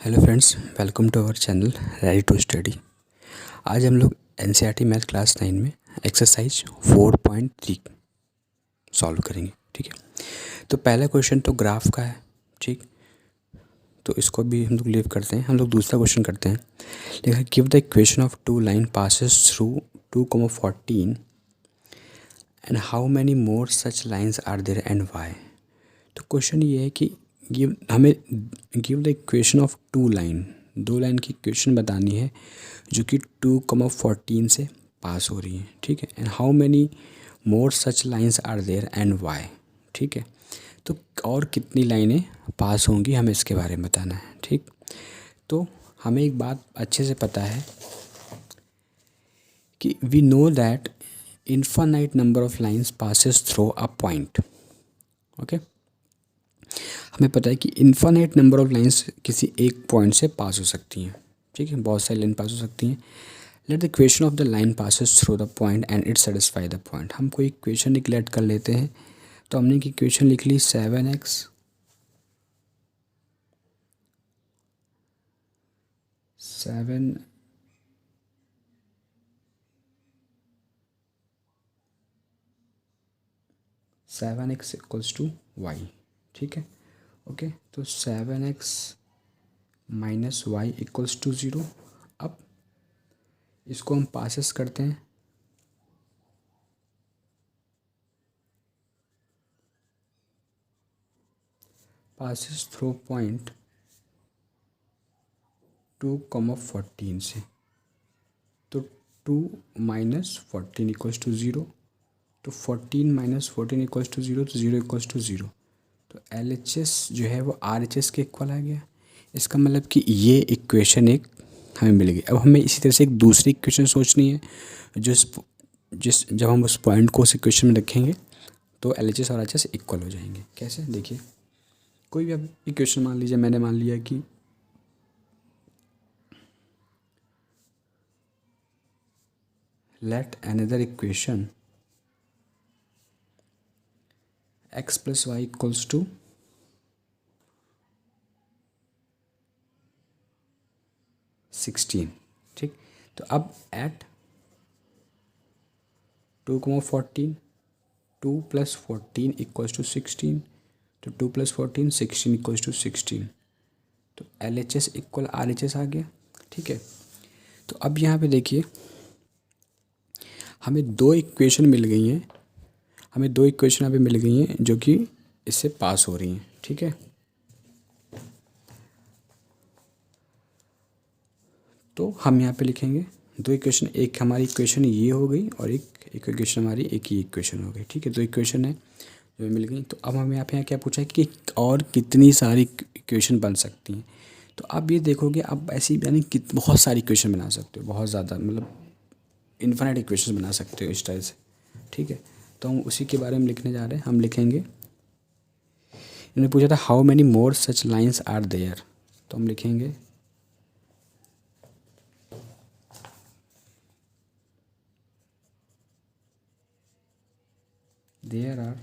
Hello friends, welcome to our channel ready to study. आज हम लोग एनसीईआरटी मैथ क्लास 9 में एक्सरसाइज 4.3 सॉल्व करेंगे। ठीक है, तो पहला क्वेश्चन तो ग्राफ का है। ठीक, तो इसको भी हम लोग लीव करते हैं। हम लोग दूसरा क्वेश्चन करते हैं। लिखा है give the equation of two line passes through 2,14 and how many more such lines are there and why. तो क्वेश्चन ये है कि give the equation of two line, दो लाइन की इक्वेशन बतानी है जो कि 2,14 से पास हो रही है। ठीक है, and how many more such lines are there and why. ठीक है, तो और कितनी लाइनें पास होंगी हमें इसके बारे में बताना है। ठीक, तो हमें एक बात अच्छे से पता है कि we know that infinite number of lines passes through a point. Okay, हमें पता है कि इन्फानाइट नंबर ऑफ लाइंस किसी एक पॉइंट से पास हो सकती हैं। ठीक है, बहुत सारी लाइन पास हो सकती हैं। Let the equation of the line passes through the point and it satisfy the point. हम कोई इक्वेशन निगलेक्ट कर लेते हैं, तो हमने एक इक्वेशन लिख ली 7x 7x equals to Y. ठीक है, ओके, तो 7x minus Y equals to 0। अब इसको हम पासेस करते हैं। पासेस थ्रू पॉइंट 2,14 से, तो 2 माइनस 14 इक्वल्स टू 0। तो 14 माइनस 14 इक्वल्स टू 0, तो 0 इक्वल्स टू 0। तो LHS जो है वो RHS के इक्वल आ गया। इसका मतलब कि ये इक्वेशन एक हमें मिल गई। अब हमें इसी तरह से एक दूसरी इक्वेशन सोचनी है जिस जब हम उस पॉइंट को उस इक्वेशन में रखेंगे तो LHS और RHS इक्वल हो जाएंगे। कैसे, देखिए, कोई भी अब इक्वेशन मान लीजिए, मैंने मान लिया कि let another equation x plus y equals to 16। ठीक, तो अब एट 2,14 2 प्लस 14 इक्वल्स टू 16, तो 2 प्लस 14 16 इक्वल्स टू 16। तो LHS इक्वल RHS आ गया। ठीक है, तो अब यहाँ पे देखिए, हमें दो इक्वेशन मिल गई हैं। हमें दो इक्वेशन यहाँ पे मिल गई हैं जो कि इससे पास हो रही हैं। ठीक है, तो हम यहाँ पे लिखेंगे दो इक्वेशन। एक हमारी इक्वेशन ये हो गई और एक इक्वेशन हमारी एक ही इक्वेशन हो गई। ठीक है, दो इक्वेशन है जो मिल गई। तो अब हमें यहाँ क्या पूछा है कि और कितनी सारी इक्वेशन बन सकती हैं। तो आप ये देखोगे, आप ऐसी यानी बहुत सारी इक्वेशन बना सकते हो, बहुत ज़्यादा, मतलब इन्फिनिट इक्वेशन बना सकते हो इस टाइप से। ठीक है, तो हम उसी के बारे में लिखने जा रहे हैं। हम लिखेंगे, इन्होंने पूछा था how many more such lines are there, तो हम लिखेंगे देयर आर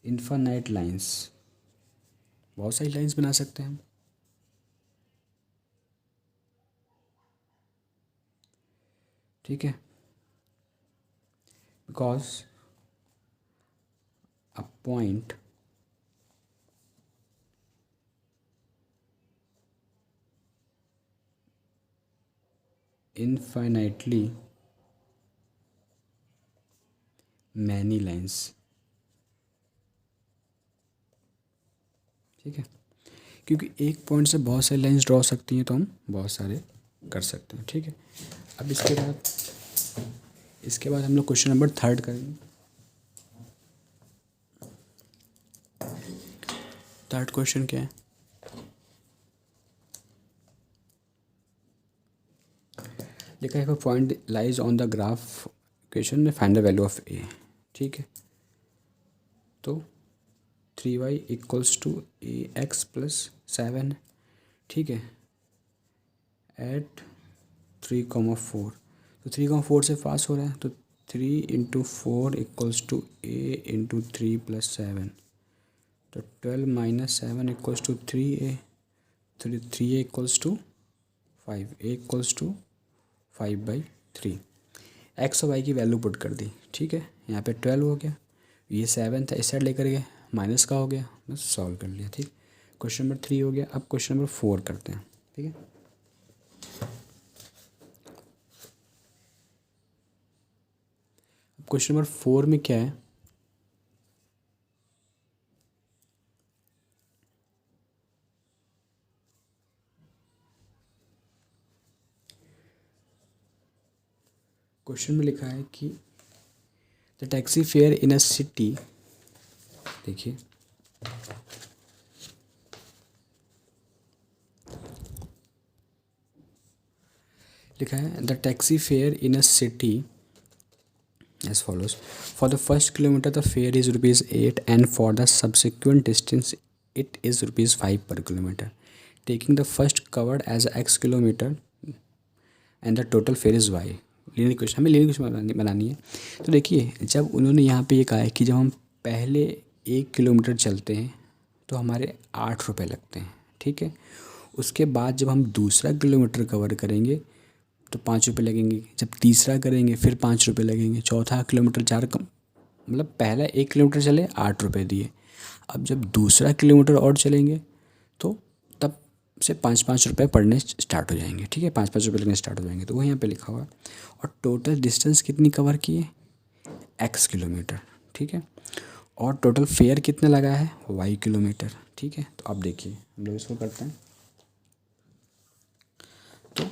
इन्फिनिट लाइन्स। बहुत सारी लाइन्स बना सकते हैं हम। ठीक है, because a point infinitely many lines। ठीक है, क्योंकि एक पॉइंट से बहुत सारी लाइंस ड्रॉ सकती हैं, तो हम बहुत सारे कर सकते हैं। ठीक है, अब इसके बाद हम लोग क्वेश्चन नंबर 3 करेंगे। थर्ड क्वेश्चन क्या है, लिखा है point lies on the graph equation में फाइंड द वैल्यू ऑफ ए। ठीक है, तो 3y equals to AX plus 7। ठीक है, एट 3,4, तो 3,4 से पास हो रहा है, तो 3 into 4 equals to A into 3 plus 7, तो 12 minus 7 equals to 3a, 3a equals to 5, a equals to 5/3। X और वाई की वैल्यू पुट कर दी, ठीक है। यहाँ पे 12 हो गया, ये 7 था, इस साइड लेकर गए, माइनस का हो गया, बस सॉल्व कर लिया, ठीक। क्वेश्चन नंबर 3 हो गया। अब क्वेश्चन नंबर 4 करते हैं, ठीक है। क्वेश्चन नंबर 4 में क्या है, क्वेश्चन में लिखा है कि the taxi fare in a city, देखिए लिखा है the taxi fare in a city as follows, for the first kilometre the fare is ₹8 and for the subsequent distance it is ₹5 per kilometre, taking the first covered as x kilometre and the total fare is y. Linear question, हमें linear question बनानी है। तो देखिए, जब उन्होंने यहाँ पे ये कहा है कि जब हम पहले 1 किलोमीटर चलते हैं तो हमारे 8 रुपये लगते हैं, ठीक है। उसके बाद जब हम दूसरा किलोमीटर कवर करेंगे तो 5 रुपये लगेंगे, जब तीसरा करेंगे फिर 5 रुपये लगेंगे, चौथा किलोमीटर मतलब पहला 1 किलोमीटर चले 8 रुपये दिए, अब जब दूसरा किलोमीटर और चलेंगे तो तब से 5-5 रुपये पड़ने स्टार्ट हो जाएंगे, ठीक है, 5-5 रुपये लगने स्टार्ट हो जाएंगे। तो वो यहाँ पे लिखा हुआ है। और टोटल डिस्टेंस कितनी कवर की है, x किलोमीटर, ठीक है। और टोटल फेयर कितना लगा है, y किलोमीटर, ठीक है। तो अब देखिए हम लोग इसको करते हैं। तो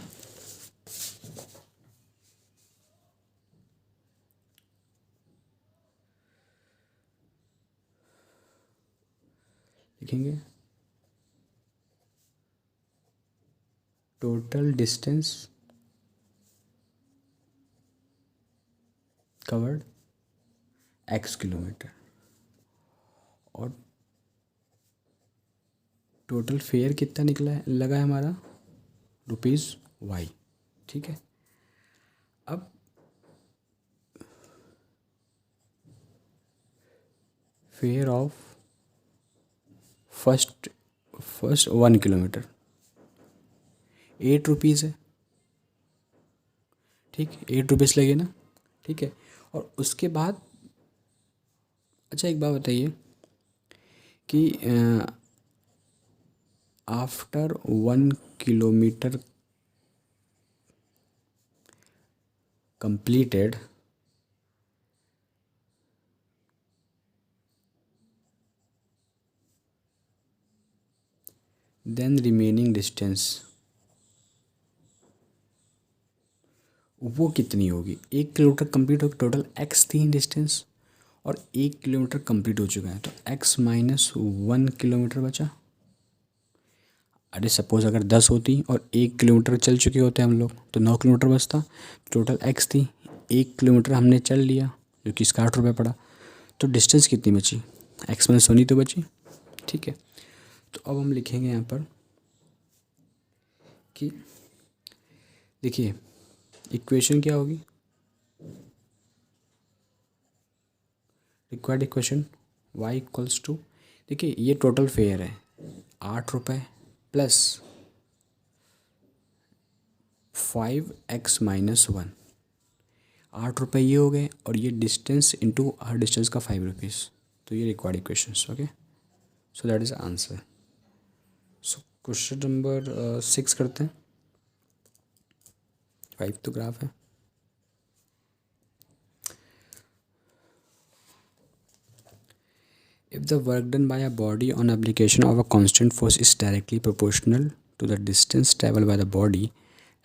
लिखेंगे total distance covered x kilometre और टोटल फेयर कितना निकला है, लगा है हमारा ₹y, ठीक है। अब fair of first 1 kilometre 8 rupees है, ठीक, 8 रुपीज़ लगे ना, ठीक है। और उसके बाद अच्छा एक बात बताइए कि after 1 kilometre completed then remaining distance वो कितनी होगी। 1 किलोमीटर कंप्लीट हो, टोटल x थी डिस्टेंस और 1 किलोमीटर कंप्लीट हो चुका है, तो x माइनस 1 किलोमीटर बचा। अरे सपोज अगर 10 होती और 1 किलोमीटर चल चुके होते हम लोग तो 9 किलोमीटर बचता। टोटल x थी, 1 किलोमीटर हमने चल लिया जो कि 60 रुपये पड़ा, तो डिस्टेंस कितनी बची, x माइनस 1 ही तो बची, ठीक है। तो अब हम लिखेंगे यहाँ पर कि देखिए इक्वेशन क्या होगी, required equation y equals to, देखिए ये टोटल फेयर है 8 रुपये प्लस 5x माइनस 1, 8 रुपये ये हो गए और ये डिस्टेंस इंटू हर डिस्टेंस का 5 रुपीज़, तो ये required equation, okay. So that is answer. So question number 6 करते हैं, 5 तो ग्राफ है। If the work done by a body on application of a constant force is directly proportional to the distance traveled by the body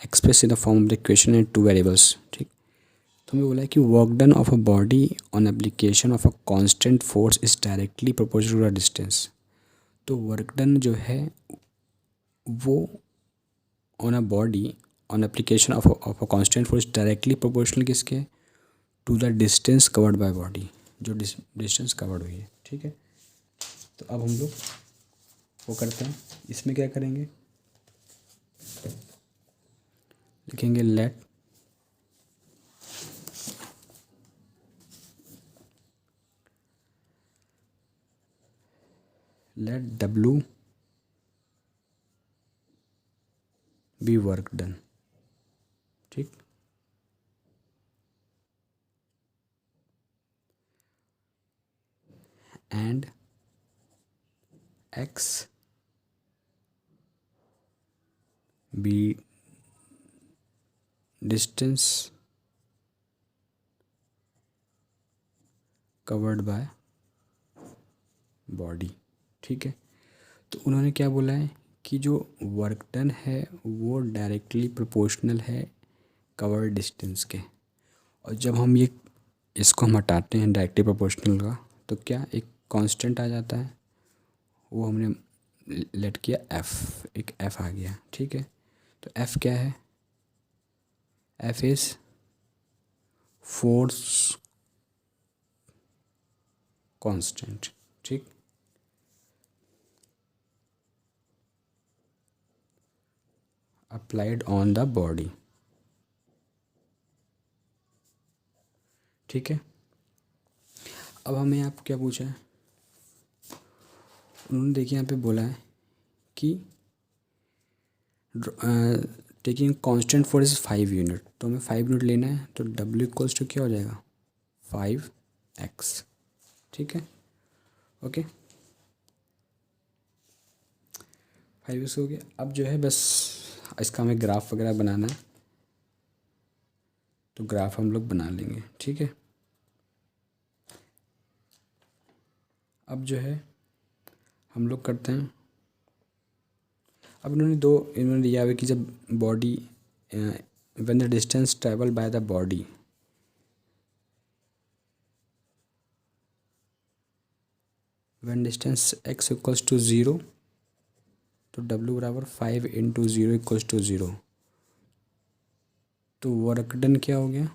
expressed in the form of the equation in 2 variables, ठीक। तो हमें बोला है कि work done of a body on application of a constant force is directly proportional to the distance. तो work done जो है वो on a body on application of a constant force directly proportional किसके, to the distance covered by body, जो distance covered हुई है, ठीक है। तो अब हम लोग वो करते हैं, इसमें क्या करेंगे, लिखेंगे let let W be work done. ठीक, and X be distance covered by body. ठीक है, तो उन्होंने क्या बोला है कि जो वर्क डन है वो डायरेक्टली प्रोपोर्शनल है कवर्ड डिस्टेंस के। और जब हम ये इसको हम हटाते हैं डायरेक्टली प्रोपोर्शनल का, तो क्या एक कांस्टेंट आ जाता है, वो हमने लेट किया एफ, एक एफ आ गया। ठीक है, तो एफ क्या है, एफ इज फोर्स कांस्टेंट। ठीक, अप्लाइड ऑन द बॉडी। ठीक है, अब हमें आप क्या पूछा है, उन्होंने देखिए यहाँ पे बोला है कि taking constant for is 5 unit, तो हमें 5 यूनिट लेना है, तो डब्ल्यू इक्वल्स टू क्या हो जाएगा 5x। ठीक है, ओके, 5x हो गया। अब जो है बस इसका हमें ग्राफ वगैरह बनाना है, तो ग्राफ हम लोग बना लेंगे। ठीक है, अब जो है हम लोग करते हैं, अब इन्होंने दिया हुआ कि जब body when the distance travel by the body, when distance x equals to 0, तो w बराबर 5 इंटू 0 इक्वल्स टू 0, तो वर्क डन क्या हो गया,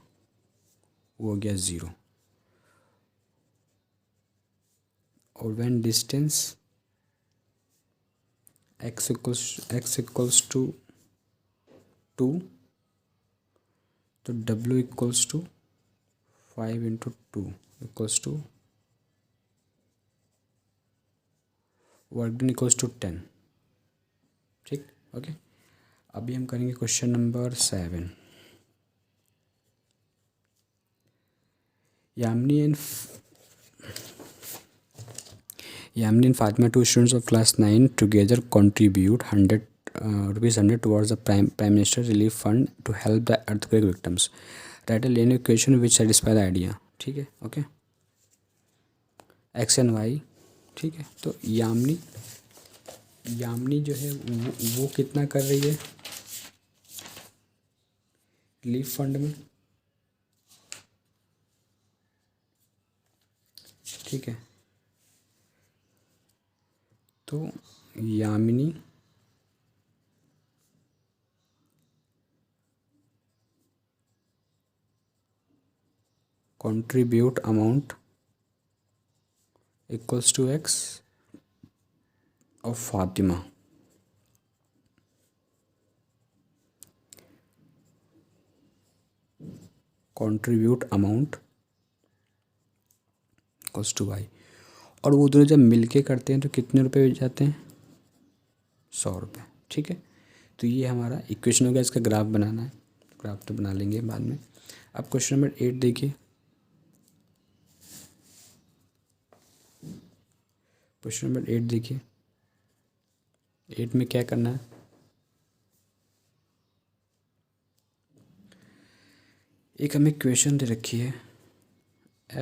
वो हो गया 0। और when distance x equals to 2, तो w equals to 5 into 2 equals to work done equals to 10। ठीक, ओके, अभी हम करेंगे question number 7। Yamini and Fatima, two students of class 9, together contribute 100 rupees 100 towards the Prime Minister Relief Fund to help the earthquake victims. Write a linear equation which satisfy the idea. ठीक है, okay, x and why. ठीक है, तो यामिनी जो है वो कितना कर रही है रिलीफ फंड में। ठीक है, तो Yamini contribute amount equals to x of Fatima contribute amount equals to y। और वो दोनों जब मिलके करते हैं तो कितने रुपए हो जाते हैं, 100 रुपये। ठीक है, तो ये हमारा इक्वेशन हो गया, इसका ग्राफ बनाना है, ग्राफ तो बना लेंगे बाद में। अब क्वेश्चन नंबर 8 देखिए, क्वेश्चन नंबर 8 देखिए, 8 में क्या करना है, एक हमें इक्वेशन दे रखी है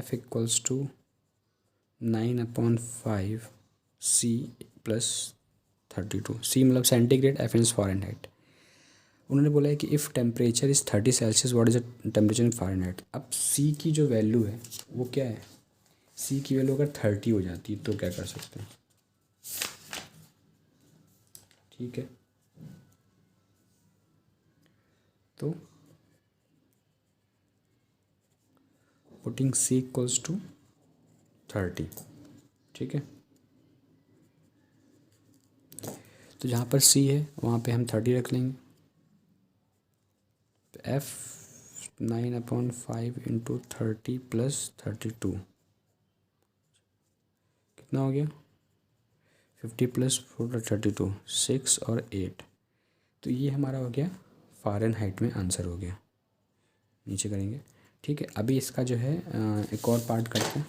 f equals to 9/5 C plus 32। C मतलब सेंटीग्रेड, F इज फ़ारेनहाइट। उन्होंने बोला है कि if temperature is 30 Celsius what is the temperature in Fahrenheit. अब C की जो वैल्यू है वो क्या है, C की वैल्यू अगर 30 हो जाती है तो क्या कर सकते हैं। ठीक है, तो पुटिंग C इक्वल्स टू 30। ठीक है, तो जहाँ पर C है वहाँ पे हम 30 रख लेंगे, तो F 9/5 इंटू 30 प्लस 32 कितना हो गया 50 प्लस 4 32, 6 और 8। तो ये हमारा हो गया फ़ारेनहाइट में आंसर हो गया। नीचे करेंगे, ठीक है। अभी इसका जो है एक और पार्ट करते हैं।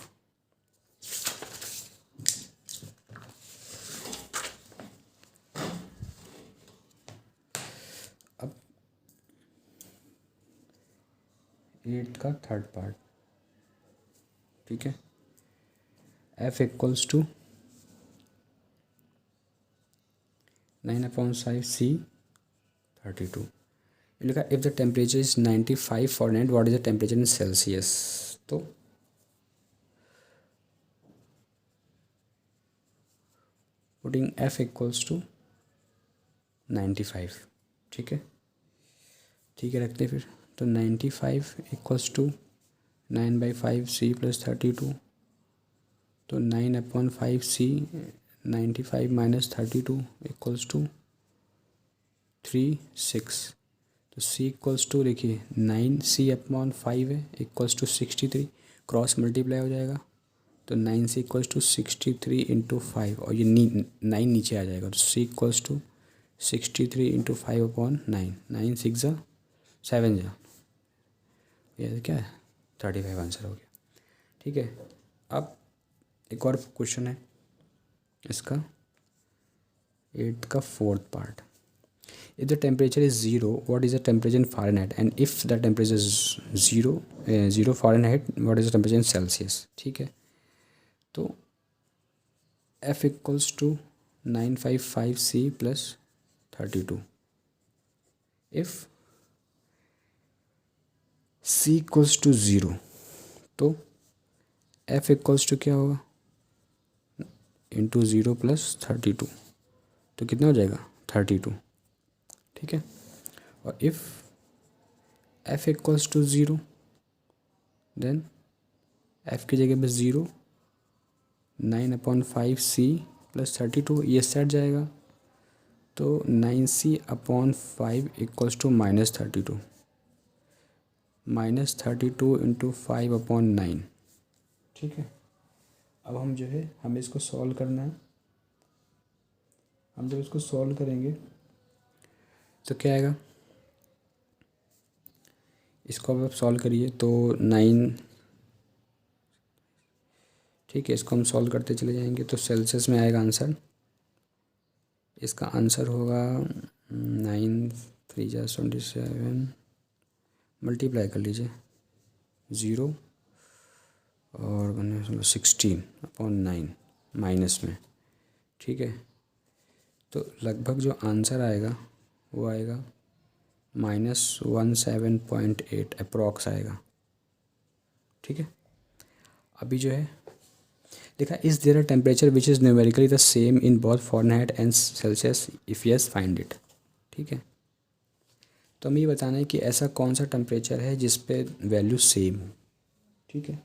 अब 8 का थर्ड पार्ट, ठीक है। F equals to 9/5 C 32। लिखा if the temperature is 95 Fahrenheit, what is the temperature in Celsius. तो पुटिंग F इक्वल्स टू 95, ठीक है, ठीक है, रखते फिर। तो 95 इक्वल्स टू 9/5 C प्लस 32। तो 9/5 C 95 माइनस 32 इक्वल्स टू 3 6। तो C इक्वल्स टू देखिए 9C/5 है इक्वल्स टू 63, क्रॉस मल्टीप्लाई हो जाएगा। तो 9C इक्वल्स टू 63 इंटू 5, और ये 9 नीचे आ जाएगा। तो C इक्वल्स टू 63 इंटू 5/9, 9 6 जा 7 जा, ये क्या है 35 आंसर हो गया, ठीक है। अब एक और क्वेश्चन है इसका 8 का fourth part. If the temperature is 0, what is the temperature in Fahrenheit? And if the temperature is 0 Fahrenheit, what is the temperature in Celsius? ठीक है, तो F equals to 955 C plus 32। If C equals to 0, तो F equals to क्या होगा into 0 plus 32। तो कितना हो जाएगा 32, ठीक है। और if F equals to 0, then F की जगह पे 0, 9/5 C प्लस 32, ये सेट जाएगा। तो 9C/5 इक्वल्स टू -32, -32 इंटू 5/9, ठीक है। अब हम जो है हमें इसको सॉल्व करना है। हम जब इसको सॉल्व करेंगे तो क्या आएगा, इसको अब आप सॉल्व करिए तो 9, ठीक है। इसको हम सॉल्व करते चले जाएंगे तो सेल्सियस में आएगा आंसर। इसका आंसर होगा 9 3 जा 27, मल्टीप्लाई कर लीजिए 0 और 16/9 माइनस में, ठीक है। तो लगभग जो आंसर आएगा वो आएगा -17.8 अप्रॉक्स आएगा, ठीक है। अभी जो है देखा, is there a temperature which is numerically the same in both Fahrenheit and Celsius, if yes find it, ठीक है। तो हमें ये बताना है कि ऐसा कौन सा टेम्परेचर है जिस पे वैल्यू सेम हो, ठीक है।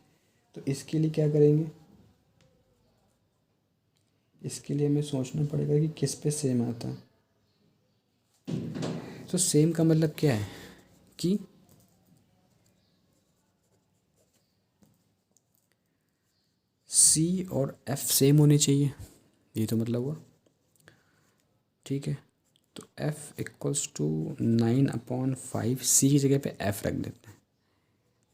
तो इसके लिए क्या करेंगे, इसके लिए हमें सोचना पड़ेगा कि किस पे सेम आता है। तो सेम का मतलब क्या है कि C और F सेम होने चाहिए, ये तो मतलब हुआ, ठीक है। तो F इक्वल्स टू 9/5 C की जगह पे F रख देते हैं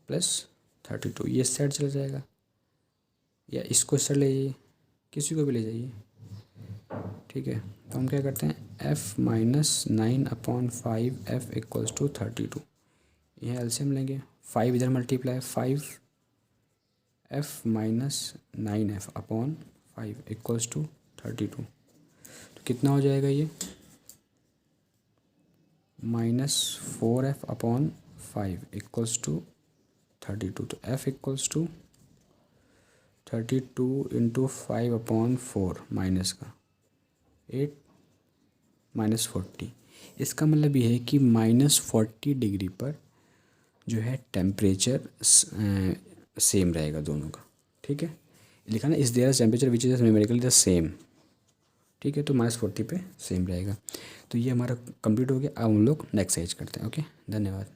प्लस 32, ये सेट चला जाएगा। या इसको सेट ले जाइए, किसी को भी ले जाइए, ठीक है। तो हम क्या करते हैं F minus 9/5 F equals to 32, यहाँ एलसीएम लेंगे, 5 इधर multiply 5 F minus 9F/5 equals to 32। तो कितना हो जाएगा ये -4F/5 इक्वल्स टू 32। तो F equals to 32 into 5/4 minus का 8 -40। इसका मतलब ये है कि -40 डिग्री पर जो है टेम्परेचर सेम रहेगा दोनों का, ठीक है। लिखा ना, is there temperature which is numerically the same, ठीक है। तो -40 पे सेम रहेगा। तो ये हमारा कंप्लीट हो गया। अब हम लोग नेक्स्ट एक्सरसाइज करते हैं। ओके, धन्यवाद।